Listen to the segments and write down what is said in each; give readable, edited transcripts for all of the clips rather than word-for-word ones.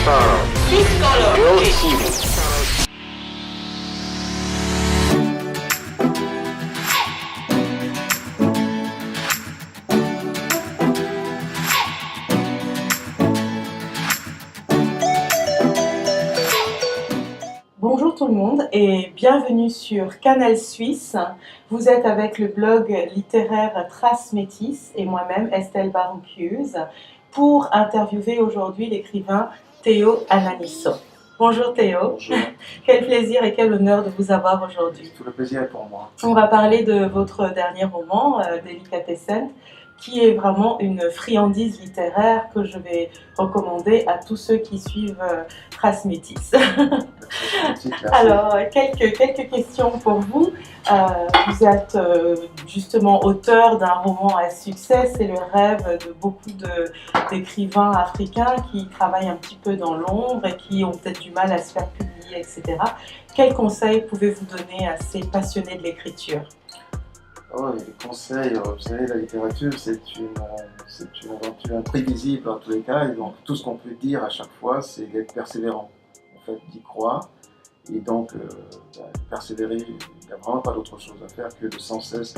Swiss Color World TV. Bonjour tout le monde et bienvenue sur Canal Suisse. Vous êtes avec le blog littéraire Traces Métis et moi-même Estelle Baron-Hughes pour interviewer aujourd'hui l'écrivain Théo Ananisso. Bonjour Théo. Bonjour. Quel plaisir et quel honneur de vous avoir aujourd'hui. Tout le plaisir est pour moi. On va parler de votre dernier roman, Delicatessen, qui est vraiment une friandise littéraire que je vais recommander à tous ceux qui suivent Traces Métis. Merci. Alors, quelques questions pour vous. Vous êtes justement auteur d'un roman à succès, c'est le rêve de beaucoup d'écrivains africains qui travaillent un petit peu dans l'ombre et qui ont peut-être du mal à se faire publier, etc. Quels conseils pouvez-vous donner à ces passionnés de l'écriture ? Oh, les conseils, vous savez, la littérature, c'est une aventure imprévisible en tous les cas, et donc tout ce qu'on peut dire à chaque fois, c'est d'être persévérant, en fait, d'y croire, et donc persévérer, il n'y a vraiment pas d'autre chose à faire que de sans cesse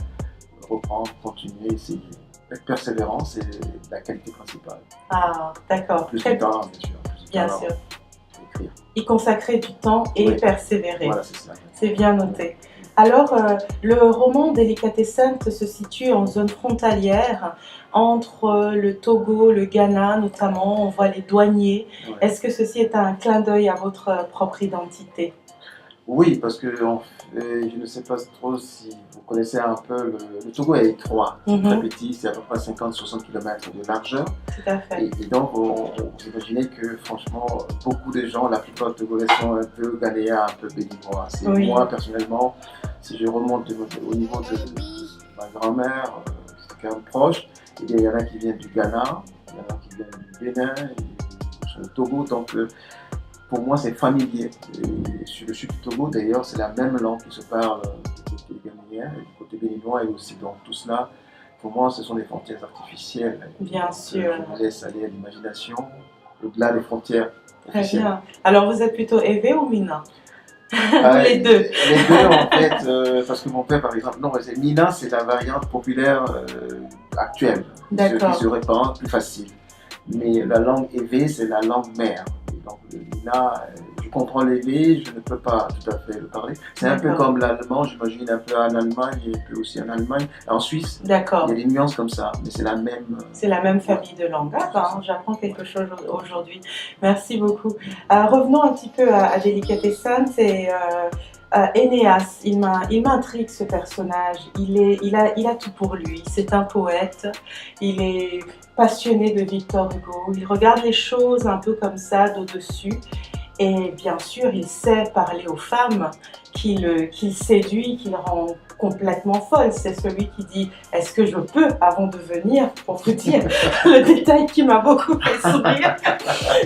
reprendre, continuer, essayer. Être persévérant, c'est la qualité principale. Ah, d'accord. Plus de temps, bien sûr. Bien sûr. Écrire. Y consacrer du temps et persévérer. Voilà, c'est ça. C'est bien noté. Alors, le roman Delicatessen se situe en zone frontalière entre le Togo, le Ghana notamment. On voit les douaniers. Ouais. Est-ce que ceci est un clin d'œil à votre propre identité ? Oui, parce que je ne sais pas trop si vous connaissez un peu, le Togo est étroit, très petit, c'est à peu près 50-60 km de largeur. Tout à fait. Et donc, vous imaginez que franchement, beaucoup de gens, la plupart de Togolais sont un peu ghanéens, un peu béninois. Oui. Moi, personnellement, si je remonte au niveau de ma grand-mère, c'est quand même proche, il y en a qui viennent du Ghana, il y en a qui viennent du Bénin, et sur le Togo, donc pour moi, c'est familier. Et sur le sud du Togo, d'ailleurs, c'est la même langue qui se parle du côté ghanéen et du côté béninois et aussi. Donc, tout cela, pour moi, ce sont des frontières artificielles. Bien sûr. Je me laisse aller à l'imagination, au-delà des frontières Très officielles. bien. Alors, vous êtes plutôt Ewe ou Mina ? Les deux. Les deux, en fait, parce que mon père, par exemple, non, Mina, c'est la variante populaire actuelle, D'accord. qui se répand plus facile. Mais la langue Ewe, c'est la langue mère. Donc le Mina, je comprends l'Ewe, je ne peux pas tout à fait le parler. C'est un peu comme l'allemand, j'imagine un peu en Allemagne et un peu aussi en Allemagne. En Suisse, D'accord. il y a des nuances comme ça, mais c'est la même. C'est la même famille de langues. Ah, j'apprends quelque chose aujourd'hui. Merci beaucoup. Revenons un petit peu à Delicatessen. C'est Énéas. Il m'intrigue ce personnage. Il a tout pour lui. C'est un poète. Il est passionné de Victor Hugo. Il regarde les choses un peu comme ça d'au-dessus. Et bien sûr, il sait parler aux femmes qu'il séduit, qu'il rend complètement folle. C'est celui qui dit « Est-ce que je peux avant de venir ?» pour vous dire le détail qui m'a beaucoup fait sourire.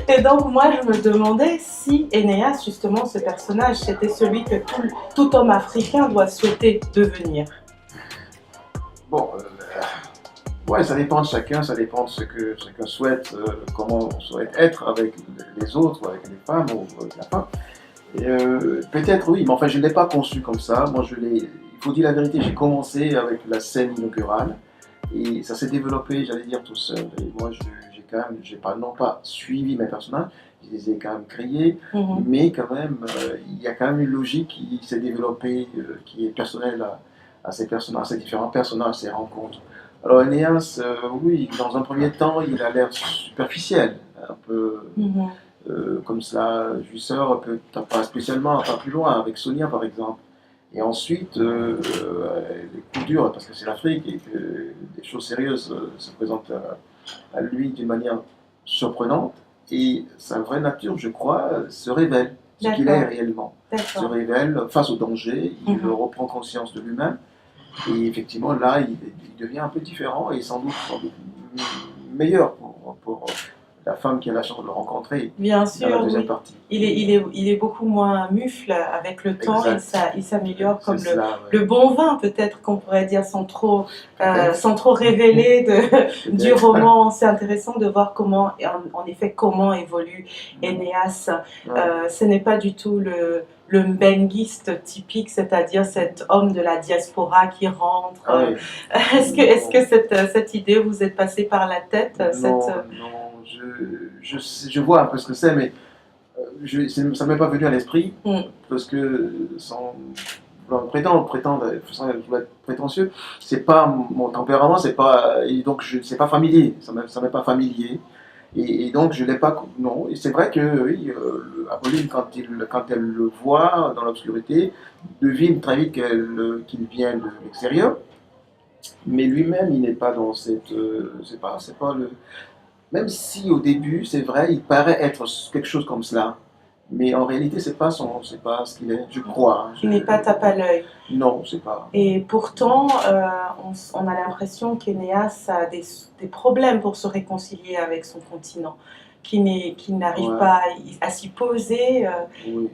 Et donc moi, je me demandais si Énéas, justement, ce personnage, c'était celui que tout homme africain doit souhaiter devenir. Bon, ouais, ça dépend de chacun, ça dépend de ce que chacun souhaite, comment on souhaite être avec les autres, ou avec les femmes, ou avec la femme. Peut-être oui, mais enfin je ne l'ai pas conçu comme ça. Moi, il faut dire la vérité, j'ai commencé avec la scène inaugurale et ça s'est développé, j'allais dire, tout seul. Et moi, j'ai non pas suivi mes personnages, je les ai quand même créés, mais quand même, il y a quand même une logique qui s'est développée, qui est personnelle à ces personnages, à ces différents personnages, ces rencontres. Alors Énéas, oui, dans un premier temps, il a l'air superficiel, un peu comme cela, jouisseur, pas spécialement, pas plus loin, avec Sonia par exemple. Et ensuite, les coups durs, parce que c'est l'Afrique et que des choses sérieuses se présentent à lui d'une manière surprenante. Et sa vraie nature, je crois, se révèle, ce qu'il est réellement. Se révèle face au danger, il reprend conscience de lui-même. Et effectivement, là, il devient un peu différent et sans doute meilleur pour la femme qui a la chance de le rencontrer Bien dans la sûr, deuxième oui. partie. Il est beaucoup moins mufle avec le temps, Exact. il s'améliore comme C'est cela, ouais. le bon vin, peut-être qu'on pourrait dire, Peut-être. sans trop révéler du Peut-être. roman. C'est intéressant de voir comment, en effet, comment évolue Énéas. Ouais. Ce n'est pas du tout le mbenguiste typique, c'est-à-dire cet homme de la diaspora qui rentre. Ah oui. Est-ce que cette idée vous est passée par la tête Non, je vois un peu ce que c'est, mais ça ne m'est pas venu à l'esprit, parce que sans vouloir prétendre, sans vouloir être prétentieux, c'est pas mon tempérament, c'est pas, et donc c'est pas familier, ça m'est pas familier, et donc je l'ai pas, non, et c'est vrai que oui, Apolline, quand elle le voit dans l'obscurité, devine très vite qu'il vient de l'extérieur, mais lui-même, il n'est pas dans cette, c'est pas le, même si au début, c'est vrai, il paraît être quelque chose comme cela, mais en réalité, c'est pas ce qu'il est, je crois. Hein, il n'est pas tape à l'œil. Non, c'est pas. Et pourtant, on a l'impression qu'Énéas a des problèmes pour se réconcilier avec son continent, qu'il n'arrive pas à s'y poser. Oui.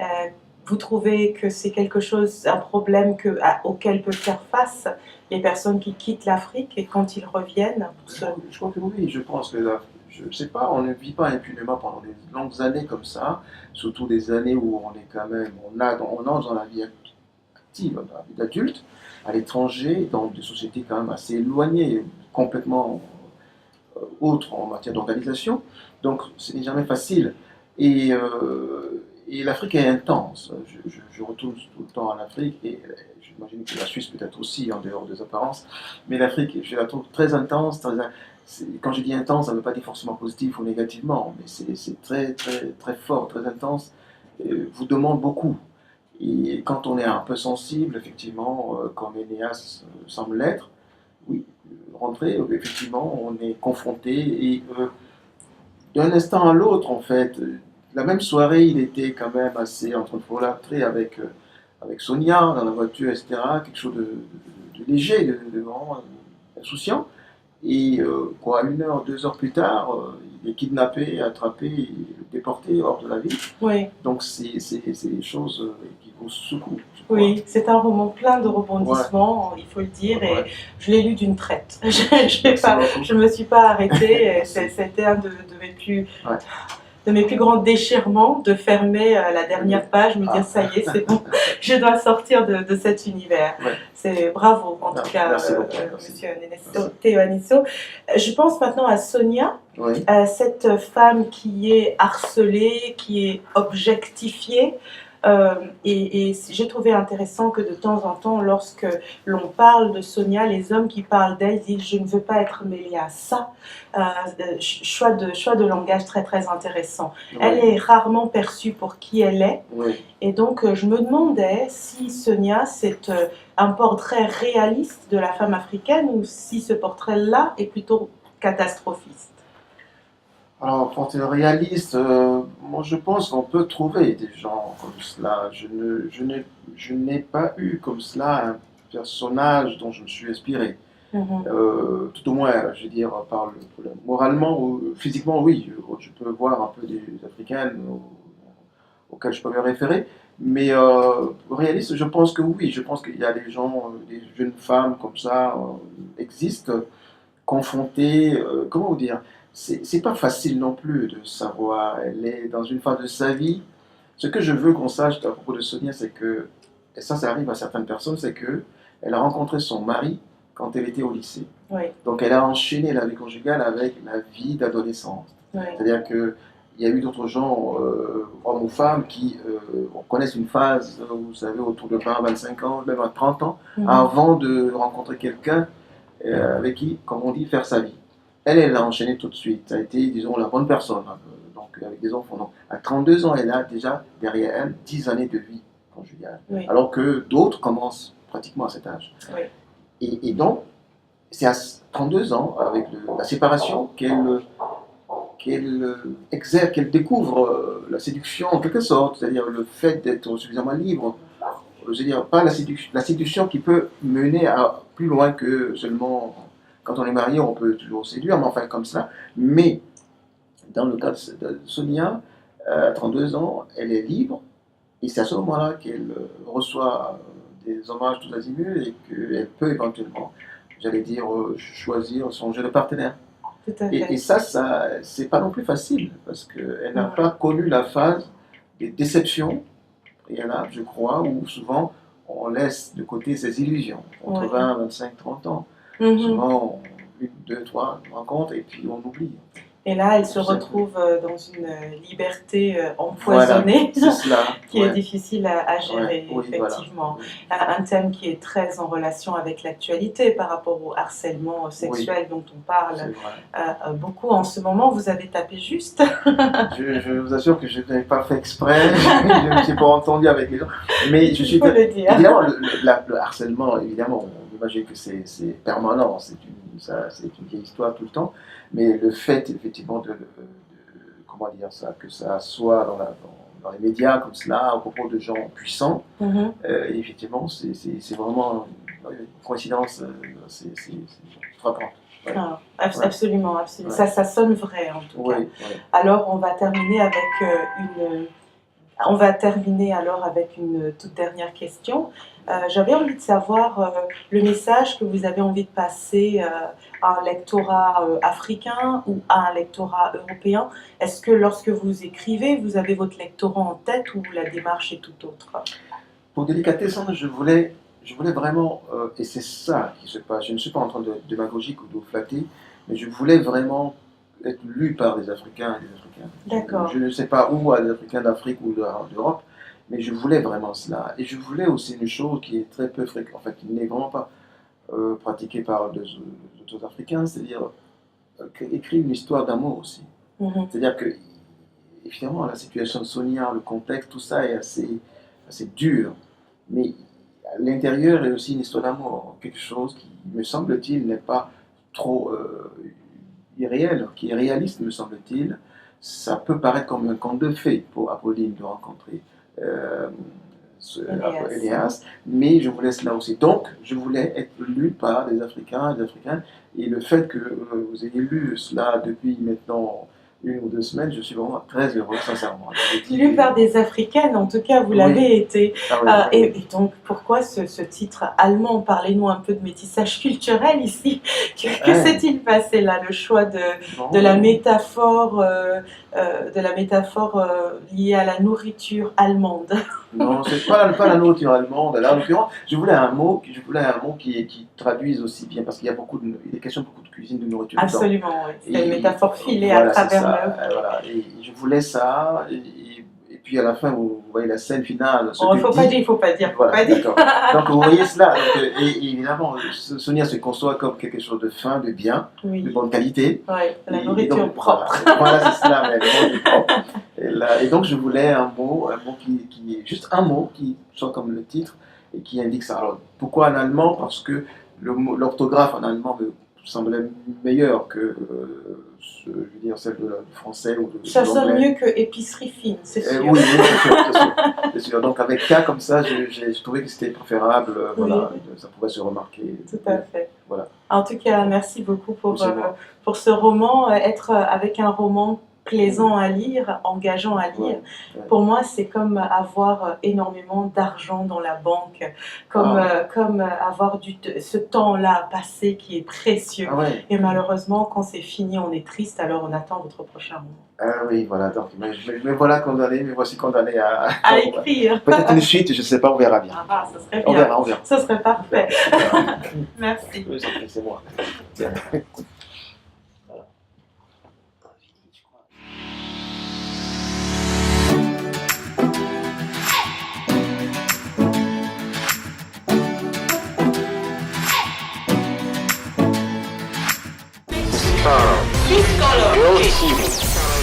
Vous trouvez que c'est un problème auquel peuvent faire face les personnes qui quittent l'Afrique et quand ils reviennent Je crois que oui, je pense que je ne sais pas, on ne vit pas impunément pendant des longues années comme ça, surtout des années où on est quand même, on entre dans la vie active, dans la vie d'adulte, à l'étranger, dans des sociétés quand même assez éloignées, complètement autres en matière d'organisation. Donc ce n'est jamais facile. Et, et l'Afrique est intense. Je retourne tout le temps en Afrique et j'imagine que la Suisse peut-être aussi en dehors des apparences. Mais l'Afrique, je la trouve très intense. Quand je dis intense, ça ne veut pas dire forcément positif ou négativement, mais c'est très, très, très fort, très intense. Vous demande beaucoup. Et quand on est un peu sensible, effectivement, comme Énéas semble l'être, oui, rentrer, effectivement, on est confronté et d'un instant à l'autre, en fait, la même soirée, il était quand même assez entrefolâtré avec Sonia dans la voiture, etc. Quelque chose de léger, de vraiment insouciant. Et quoi, 1 heure, 2 heures plus tard, il est kidnappé, attrapé, et déporté hors de la ville. Oui. Donc c'est des choses qui vous secouent. Oui, c'est un roman plein de rebondissements, il faut le dire, et je l'ai lu d'une traite. Je ne me suis pas arrêtée, c'était un de mes plus grands déchirements de fermer la dernière page, me dire ça y est, c'est bon, je dois sortir de cet univers. C'est bravo en tout cas, monsieur Théo Anisso. Je pense maintenant à Sonia, cette femme qui est harcelée, qui est objectifiée. Et j'ai trouvé intéressant que de temps en temps, lorsque l'on parle de Sonia, les hommes qui parlent d'elle disent « je ne veux pas être mêlée à ça ». Choix de langage très très intéressant. Elle est rarement perçue pour qui elle est. Et donc je me demandais si Sonia c'est un portrait réaliste de la femme africaine ou si ce portrait-là est plutôt catastrophiste. Alors, portrait réaliste, moi je pense qu'on peut trouver des gens comme cela. Je n'ai pas eu comme cela un personnage dont je me suis inspiré. Tout au moins, je veux dire, moralement ou physiquement, oui, je peux voir un peu des Africaines auxquelles je peux me référer. Mais réaliste, je pense que oui, je pense qu'il y a des gens, des jeunes femmes comme ça existent, confrontées, comment vous dire, c'est pas facile non plus de savoir. Elle est dans une phase de sa vie. Ce que je veux qu'on sache à propos de Sonia, c'est que, et ça arrive à certaines personnes, c'est que elle a rencontré son mari quand elle était au lycée. Donc elle a enchaîné la vie conjugale avec la vie d'adolescente. C'est-à-dire qu'il y a eu d'autres gens, hommes ou femmes, qui connaissent une phase, vous savez, autour de 20, 25 ans, même à 30 ans, avant de rencontrer quelqu'un avec qui, comme on dit, faire sa vie. Elle a enchaîné tout de suite. Ça a été, disons, la bonne personne, donc avec des enfants. Donc, à 32 ans, elle a déjà derrière elle 10 années de vie conjugale. Alors que d'autres commencent pratiquement à cet âge. Et donc, c'est à 32 ans, avec la séparation, qu'elle découvre la séduction en quelque sorte, c'est-à-dire le fait d'être suffisamment libre. Je veux dire, pas la séduction qui peut mener à plus loin que seulement. Quand on est marié, on peut toujours séduire, mais enfin comme ça. Mais Dans le cas de Sonia, à 32 ans, elle est libre, et c'est à ce moment-là qu'elle reçoit des hommages tous azimuts et qu'elle peut éventuellement, j'allais dire, choisir son jeu de partenaire. Tout à fait. Et ça, c'est pas non plus facile, parce qu'elle n'a pas connu la phase des déceptions préalables, je crois, où souvent on laisse de côté ses illusions. Entre 20, 25, 30 ans, souvent, 1, 2, 3 rencontres, et puis on oublie. Et là, elle se retrouve dans une liberté empoisonnée, voilà, c'est cela, qui est difficile à gérer, oui, effectivement. Voilà. Un thème qui est très en relation avec l'actualité par rapport au harcèlement sexuel dont on parle beaucoup en ce moment. Vous avez tapé juste. Je vous assure que je n'avais pas fait exprès, je ne me suis pas entendu avec les gens. Mais je suis. Il faut le dire. Évidemment, le harcèlement, évidemment, on imagine que c'est permanent, c'est une vieille histoire tout le temps. Mais le fait, effectivement, comment dire ça, que ça soit dans les médias comme cela, au propos de gens puissants, effectivement, c'est vraiment une coïncidence, c'est frappant. Ouais. Ah, absolument, absolument. Ouais. Ça sonne vrai, en tout cas. Alors, on va terminer avec une toute dernière question. J'avais envie de savoir le message que vous avez envie de passer à un lectorat africain ou à un lectorat européen. Est-ce que lorsque vous écrivez, vous avez votre lectorat en tête ou la démarche est tout autre? Pour Délicatesse, je voulais vraiment, et c'est ça qui se passe, je ne suis pas en train de démagogique ou de flatter, mais je voulais vraiment être lu par des Africains et des Africaines. D'accord. Je ne sais pas où, à des Africains d'Afrique ou d'Europe, mais je voulais vraiment cela. Et je voulais aussi une chose qui est très peu fréquente, enfin qui n'est vraiment pas pratiquée par d'autres Africains, c'est-à-dire écrire une histoire d'amour aussi. C'est-à-dire que, évidemment, la situation de Sonia, le contexte, tout ça est assez dur, mais à l'intérieur est aussi une histoire d'amour, quelque chose qui, me semble-t-il, n'est pas trop irréel, qui est réaliste, me semble-t-il. Ça peut paraître comme un conte de fées pour Apolline de rencontrer Énéas, mais je voulais cela aussi. Donc, je voulais être lu par des Africains et des Africaines, et le fait que vous ayez lu cela depuis maintenant 1 ou 2 semaines, je suis vraiment très heureux, sincèrement. Lu par des Africaines, en tout cas, vous l'avez été. Et donc, pourquoi ce titre allemand? Parlez-nous un peu de métissage culturel ici. Que s'est-il passé là? Le choix de la métaphore, liée à la nourriture allemande. Non, c'est pas la nourriture allemande. Là, en l'occurrence, je voulais un mot qui traduise aussi bien, parce qu'il y a il est question beaucoup de cuisine, de nourriture. Absolument, oui. C'est une métaphore filée à travers l'œuvre. Voilà, et je voulais ça, et puis à la fin, vous voyez la scène finale. Il faut pas dire. Voilà, d'accord. Donc vous voyez cela, et évidemment, Sonia se conçoit comme quelque chose de fin, de bien, de bonne qualité. Oui, la nourriture propre. Voilà, c'est cela, mais le mot est propre. Et donc je voulais un mot qui est juste un mot qui soit comme le titre et qui indique ça. Alors pourquoi en allemand? Parce que l'orthographe en allemand me semblait meilleure que celle du français ou de l'anglais. Ça sonne mieux que épicerie fine, c'est sûr. Oui, c'est sûr. Donc avec K comme ça, j'ai trouvé que c'était préférable, ça pouvait se remarquer. Tout à fait. Voilà. En tout cas, merci beaucoup pour ce roman. Être avec un roman plaisant à lire, engageant à lire. Pour moi, c'est comme avoir énormément d'argent dans la banque, comme avoir ce temps-là passé qui est précieux. Et malheureusement, quand c'est fini, on est triste, alors on attend votre prochain roman. Oui, voilà. Donc, me voilà condamné, me voici condamné à écrire. Peut-être une suite, je ne sais pas, on verra bien. Ça serait bien. On verra. Ça serait parfait. Merci. C'est moi. Discolor TV.